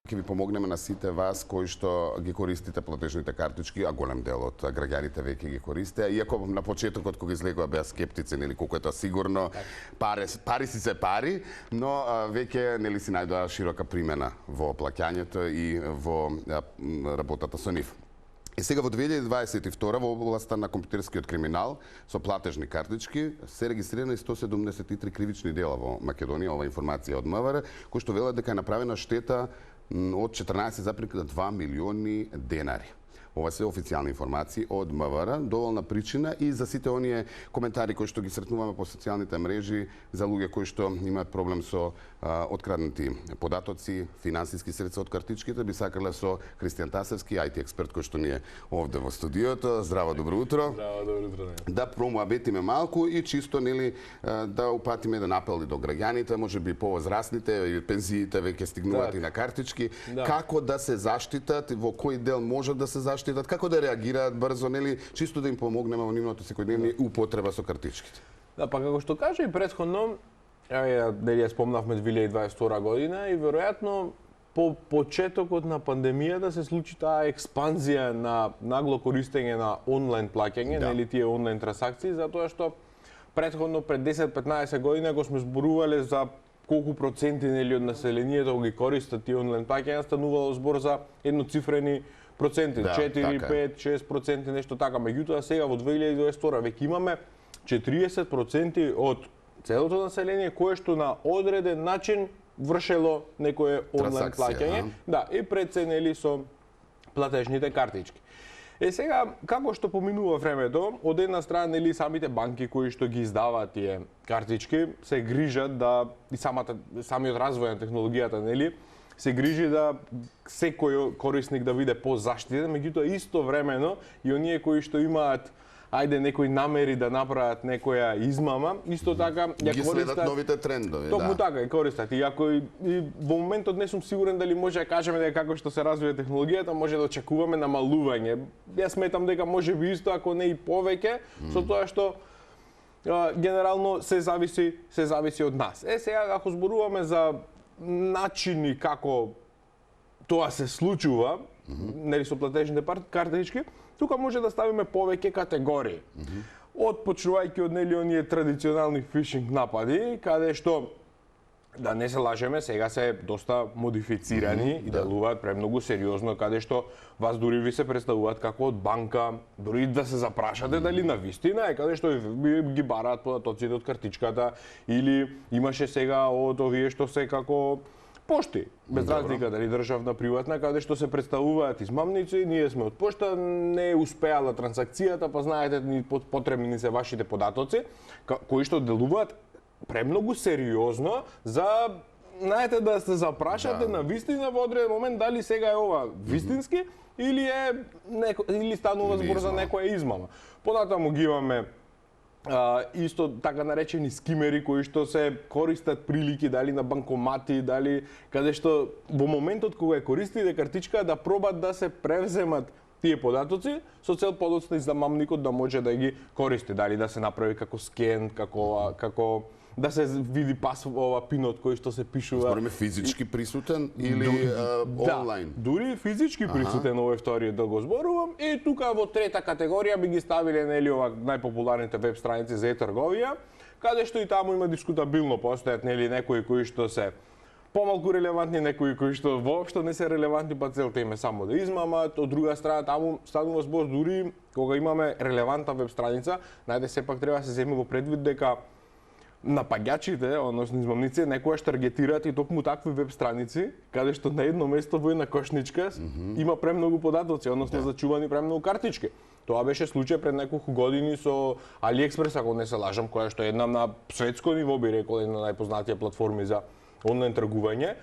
ќе ви помогнеме на сите вас кои што ги користите платежните картички, а голем дел од граѓаните веќе ги користеа, иако на почетокот кога излегува беа скептици, нели колку е тоа сигурно, пари си се пари, но веќе нели си најдоа широка примена во плаќањето и во работата со нив. И сега во 2022 во областа на компјутерскиот криминал со платежни картички се регистрирани 173 кривични дела во Македонија, ова информација од МВР, кој што велат дека е направена штета од 14,2 милиони денари. Ова се официјални информации од МВР, доволна причина и за сите оние коментари кои што ги сретнуваме по социјалните мрежи за луѓе кои што имаат проблем со откраднати податоци, финансиски средства од картичките, би сакале со Кристијан Тасевски, IT експерт кој што ни е овде во студиото. Здраво, добро утро. Здраво, добро утро. Да промоабетиме малку и чисто нели да упатиме еден апел и до граѓаните, можеби повозрастните и пензиите веќе стигнуваат и на картички, како да се заштитат, во кој дел можат да се заштитат, како да реагираат брзо, нели, чисто да им помогнеме во нивното секојдневни употреба со картичките. Да, па како што кажа и претходно, нели ја спомнавме 2022 година и веројатно по почетокот на пандемијата се случи таа експанзија на нагло користење на онлайн плаќање, нели тие онлайн трансакции, затоа што претходно пред 10-15 години го сме зборувале за колку проценти нели од населението ги користат тие онлайн плаќања, станувало збор за едноцифрени проценти, 4, 5, 6% нешто така. Меѓутоа сега во 2022 веќе имаме 40% од целото население кое што на одреден начин вршело некое онлайн плаќање. Да, и пред се нели со платежните картички. Сега, како што поминува времето, од една страна нели самите банки кои што ги издаваат тие картички се грижат да и самиот развој на технологијата нели се грижи да секој корисник да биде позаштитен, меѓутоа истовремено и оние кои што имаат некои намери да направат некоја измама, исто така ја ги следат новите трендови, токму така и користат. И ако и во моментот не сум сигурен дали може да кажеме дека како што се развива технологијата, може да очекуваме намалување. Ја сметам дека може би исто, ако не и повеќе, со тоа што генерално се зависи од нас. Сега ако зборуваме за начини како тоа се случува, нели со платежните картички, тука може да ставиме повеќе категории. Почнувајќи од нели оние традиционални фишинг напади, каде што да не се лажеме, сега се доста модифицирани и делуваат премногу сериозно, каде што вас дури ви се представуваат како од банка, дури да се запрашате дали навистина е, каде што ги бараат податоците од картичката, или имаше сега од овие што се како пошти, без разлика дали државна, приватна, каде што се представуваат измамници, ние сме од пошта, не успеала транзакцијата, па знаете, ни потребни се вашите податоци, кои што делуваат премногу сериозно за, знаете, да се запрашате на вистина во одреден момент дали сега е ова вистински или станува збор за некоја измама. Понатаму ги имаме исто така наречени скимери кои што се користат прилики дали на банкомати, дали каде што во моментот кога ја користите картичка да пробат да се превземат тие податоци со цел подоцна измамникот да може да ги користи, дали да се направи како скен, како да се види пинот кој што се пишува. Збориме физички присутен или онлайн? Дури физички присутен, овој вториот да го зборувам. И тука во трета категорија би ги ставиле нели ова најпопуларните веб страници за e-трговија, каде што и таму има дискутабилно постојат нели некои кои што се помалку релевантни, некои кои што воопшто не се релевантни, па целта им е само да измамат. Од друга страна, таму станува збор дури кога имаме релевантна веб страница, најде сепак треба да се земе во предвид дека напаѓачите, односно измамници, некојаш таргетираат и токму такви веб страници, каде што на едно место во една кошничка има премногу податоци, односно зачувани премногу картички. Тоа беше случај пред неколку години со AliExpress, ако не се лажам, која што е една на светско ниво, би рекол, една најпознатија платформи за онлайн тргување.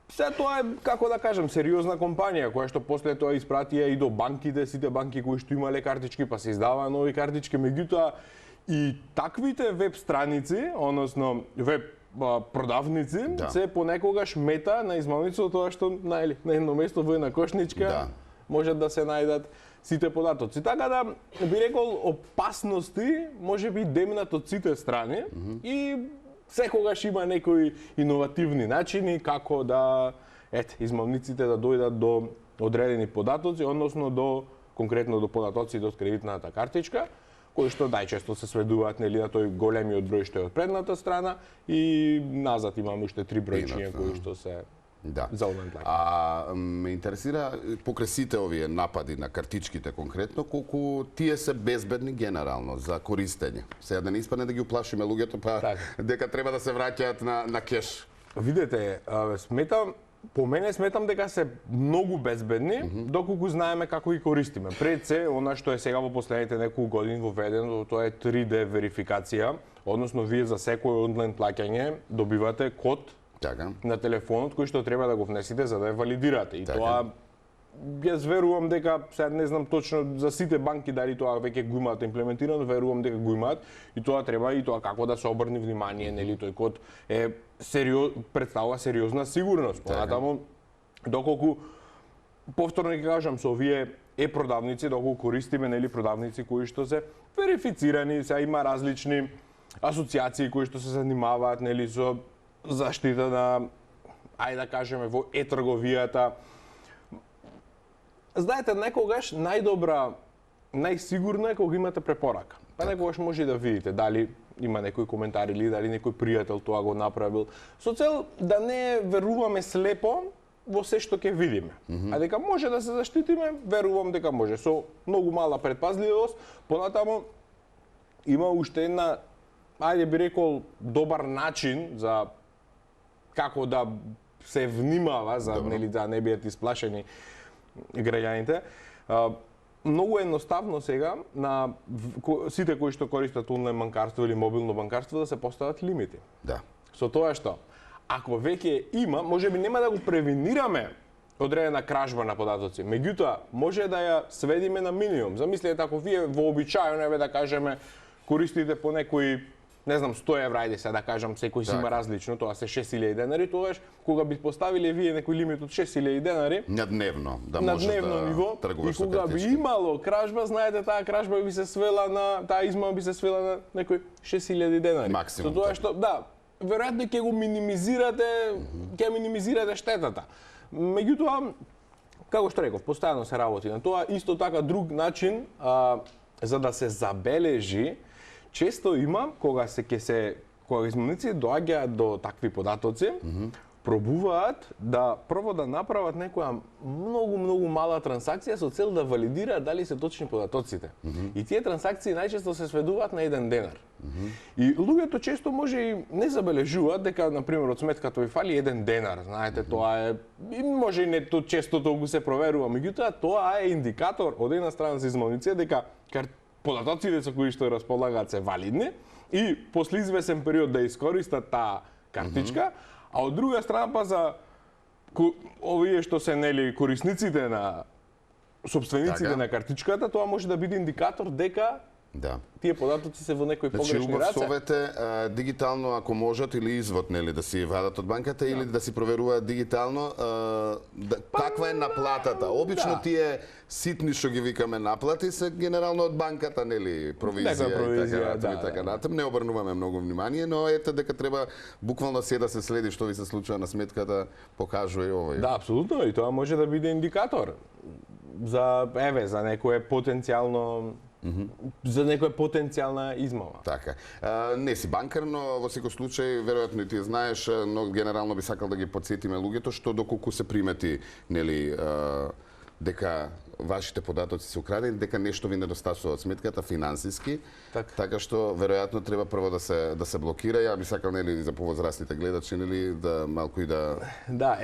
Се тоа е, како да кажам, сериозна компанија, која што после тоа испратија и до банките, сите банки кои што имале картички, па се издаваа нови картички, меѓутоа и таквите веб страници, односно веб продавници, се понекогаш мета на измамници од тоа што на едно место во една кошничка можат да се најдат сите податоци. Така да би рекол опасности може би демнат од сите страни и секогаш има некои иновативни начини како да измамниците да дојдат до одредени податоци, односно конкретно до податоците од кредитната картичка, кои што најчесто се сведуваат нели на тој големиот број што е од предната страна и назад имаме уште 3 бројчиња кои што се за онлайн плаќање. Ме интересира покрај сите овие напади на картичките конкретно, колку тие се безбедни генерално за користење. Сега да не испадне да ги уплашиме луѓето па дека треба да се враќаат на кеш. Видете, по мене сметам дека се многу безбедни, доколку знаеме како ги користиме. Пред се, она што е сега во последните неколку години воведено, тоа е 3D верификација, односно вие за секој онлайн плаќање добивате код на телефонот кој што треба да го внесите за да ја валидирате. И тоа јас верувам дека, сега не знам точно за сите банки дали тоа веќе го имаат имплементирано, верувам дека го имаат и тоа треба и тоа како да се обрне внимание, нели тој код е представува сериозна сигурност. Понатаму доколку повторно ќе кажам со овие продавници, доколку користиме нели продавници кои што се верифицирани, сега има различни асоциации кои што се занимаваат нели со заштита на, ајде да кажеме, во трговијата. Знаете, некогаш најдобра, најсигурно е кога имате препорака. Па некогаш може и да видите дали има некој коментар или дали некој пријател тоа го направил. Со цел да не веруваме слепо во се што ќе видиме. А дека може да се заштитиме, верувам дека може. Со многу мала предпазливост, понатаму има уште една, ајде би рекол, добар начин за како да се внимава за нели да не бидат исплашени граѓаните. Многу едноставно сега на сите кои што користат онлайн банкарство или мобилно банкарство да се постават лимити. Со тоа што ако веќе има, можеби нема да го превенираме одредена кражба на податоци, меѓутоа може да ја сведиме на минимум. Замислете ако вие вообичаено да кажеме користите по некои не знам 100 евра, ајде сега да кажам, секој си има различно, тоа се 6000 денари, тогаш кога би поставиле вие некој лимит од 6000 денари на дневно, да може да ниво, и кога би имало кражба, знаете, таа кражба би се свела на таа измама би се свела на некој 6000 денари. Максимум. Со тоа што веројатно ќе го минимизирате, ќе минимизирате штетата. Меѓутоа, како што реков, постојано се работи на тоа, исто така друг начин за да се забележи. Често има кога измамници доаѓаат до такви податоци, пробуваат да прво да направат некоја многу мала трансакција со цел да валидираат дали се точни податоците. И тие трансакции најчесто се сведуваат на 1 денар. И луѓето често може и не забележуваат дека на пример од сметката ви фали 1 денар. Знаете, тоа е може и не то често толку се проверува, меѓутоа тоа е индикатор од една страна за измамници дека податоците со кои што располагаат се валидни и после извесен период да искористат таа картичка, а од друга страна па за овие што се нели корисниците на сопствениците на картичката, тоа може да биде индикатор дека тие податоци се во некои погрешни раце. Совете дигитално ако можат или извод нели да си вадат од банката или да си проверуваат дигитално каква е наплатата. Обично тие ситни што ги викаме наплати се генерално од банката, нели, провизија и така натаму. Не обрнуваме многу внимание, но ете дека треба буквално се да се следи што ви се случува на сметката, покажува и овој. Да, апсолутно, и тоа може да биде индикатор за некое потенцијално за некоја потенцијална измама. Така. Не си банкар, но во секој случај веројатно и ти знаеш, но генерално би сакал да ги потсетиме луѓето што доколку се примети нели дека вашите податоци се украдени, дека нешто ви недостасува од сметката финансиски, така што веројатно треба прво да се блокира. Ја би сакал нели за повозрастните гледачи нели да малку и да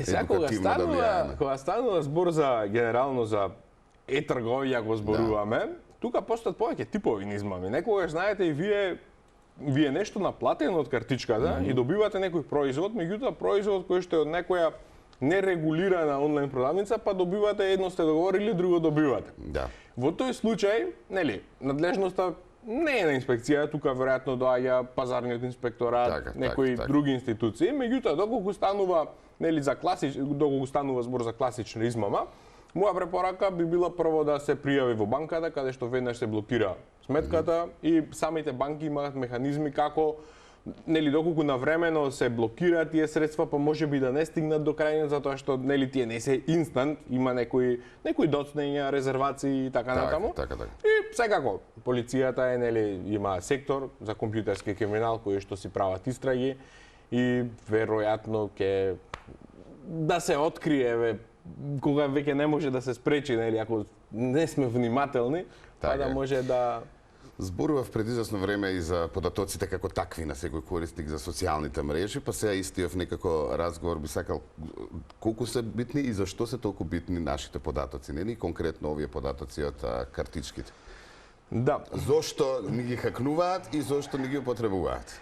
сега кога станува збор за генерално за трговија го зборуваме, тука постојат повеќе типови измами. Некогаш знаете и вие нешто наплатено од картичката и добивате некој производ, меѓутоа производ кој што е од некоја нерегулирана онлайн продавница, па добивате едно сте договорили, друго добивате. Во тој случај, нели, надлежноста не е на инспекција, тука веројатно доаѓа пазарниот инспекторат, некои други институции, меѓутоа доколку станува, нели, доколку станува збор за класична измама, моја препорака би била прво да се пријави во банката, каде што веднаш се блокира сметката и самите банки имаат механизми како нели доколку навремено се блокираат тие средства, па можеби да не стигнат до крајниот затоа што нели тие не се инстант, има некои доцнења, резервации и така натаму. Така. И секако полицијата нели има сектор за компјутерски криминал кои што си прават истраги и веројатно ќе да се открие кога веќе не може да се спречи, нели, ако не сме внимателни, па да може да... Зборував пред известно време и за податоците како такви на секој корисник за социјалните мрежи, па сега истиот некако разговор би сакал колку се битни и зашто се толку битни нашите податоци, нели, конкретно овие податоци од картичките. Да. Зошто ни ги хакнуваат и зошто ни ги употребуваат?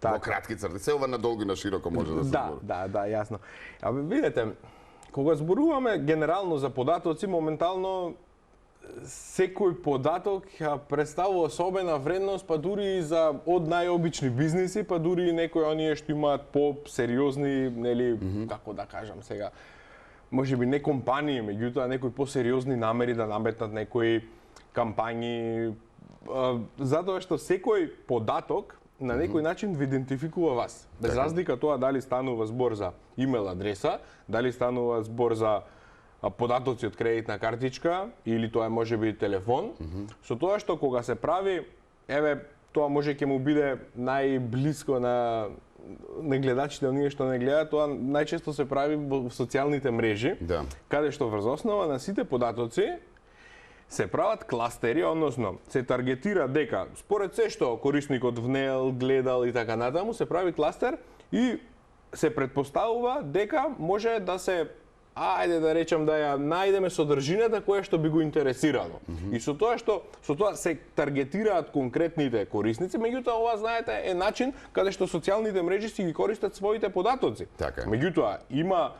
Така. Во кратки црти, се ова надолго и на широко може да се збори. Да, јасно. Абе, видете, кога зборуваме генерално за податоци, моментално секој податок представува особена вредност, па дури и за од најобични бизниси, па дури и некои оние што имаат по-сериозни, нели, како да кажам сега, можеби не компании, меѓутоа некои по-сериозни намери да наметнат некои кампањи, затоа што секој податок на некој начин ви идентификува вас. Без разлика тоа дали станува збор за имейл адреса, дали станува збор за податоци од кредитна картичка или тоа може би телефон, со тоа што кога се прави, тоа може ќе му биде најблиско на гледачите, оние што не гледаат, тоа најчесто се прави во социјалните мрежи, каде што врз основа на сите податоци се прават кластери, односно се таргетира дека според се што корисникот внел, гледал и така натаму, се прави кластер и се претпоставува дека може да се ајде да речам да ја најдеме содржината која што би го интересирало. И со тоа се таргетираат конкретните корисници, меѓутоа ова знаете е начин каде што социјалните мрежи си ги користат своите податоци. Меѓутоа има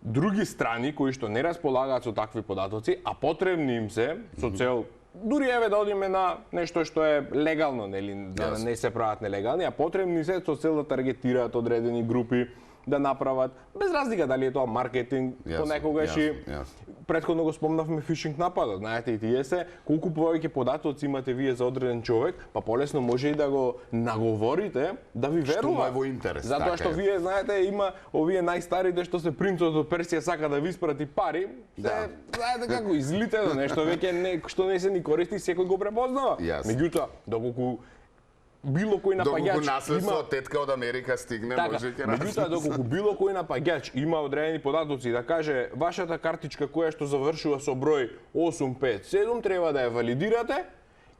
други страни кои што не располагаат со такви податоци, а потребни им се со цел дури да одиме на нешто што е легално, нели, да не се прават нелегални, а потребни се со цел да таргетираат одредени групи, да направат, без разлика дали е тоа маркетинг, понекогаш и претходно го спомнавме фишинг нападот, знаете и тие се, колку повеќе податоци имате вие за одреден човек, па полесно може и да го наговорите да ви верува. Што му е во интерес. Затоа што вие знаете има овие најстарите што се принцот од Персија сака да ви испрати пари, знаете како излите до нешто веќе што не се ни користи, секој го препознава. Меѓутоа, доколку било кој напаѓач доколку наследство од тетка од Америка стигне, може ќе меѓутоа доколку било кој напаѓач има одредени податоци да каже вашата картичка која што завршува со број 857 треба да ја валидирате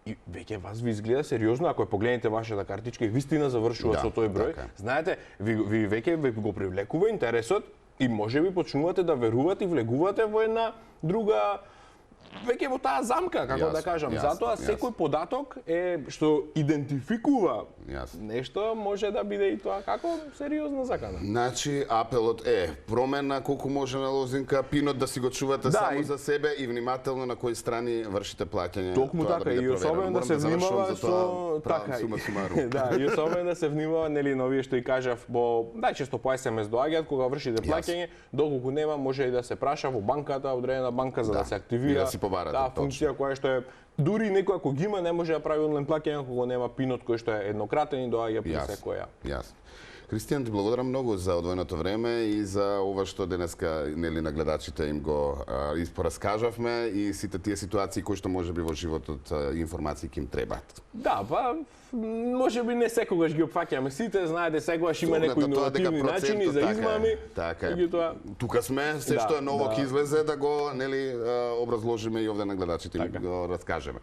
и веќе вас ви изгледа сериозно ако ја погледнете вашата картичка и вистина завршува со тој број, знаете, ви веќе го привлекува интересот и можеби почнувате да верувате и влегувате во една друга веќе во таа замка, како да кажам. Затоа секој податок што идентификува нешто, може да биде и тоа како сериозна закана. Значи, апелот е промена колку може на лозинка, пинот да си го чувате само за себе и внимателно на кои страни вршите плаќање. Токму така, и особено да се внимава со така. Да, и особено да се внимава, нели, на овие што и кажав, најчесто по SMS доаѓаат кога вршите плаќање, доколку нема може и да се праша во банката, одредена банка за да се активира. Функција која што е дури некој ако ги има не може да прави онлайн плаќање ако го нема пинот кој што е еднократен и доаѓа при секоја. Јасно. Кристијан, ти благодарам многу за одвоеното време и за ова што денеска нели на гледачите им го испораскажавме и сите тие ситуации кои што можеби во животот информации ќе им требаат. Да, па можеби не секогаш ги опфаќаме сите, знаете, секогаш има некои иновативни начини за измами. Така е. Тука сме, се што е ново ќе излезе да го нели образложиме и овде на гледачите им го раскажеме.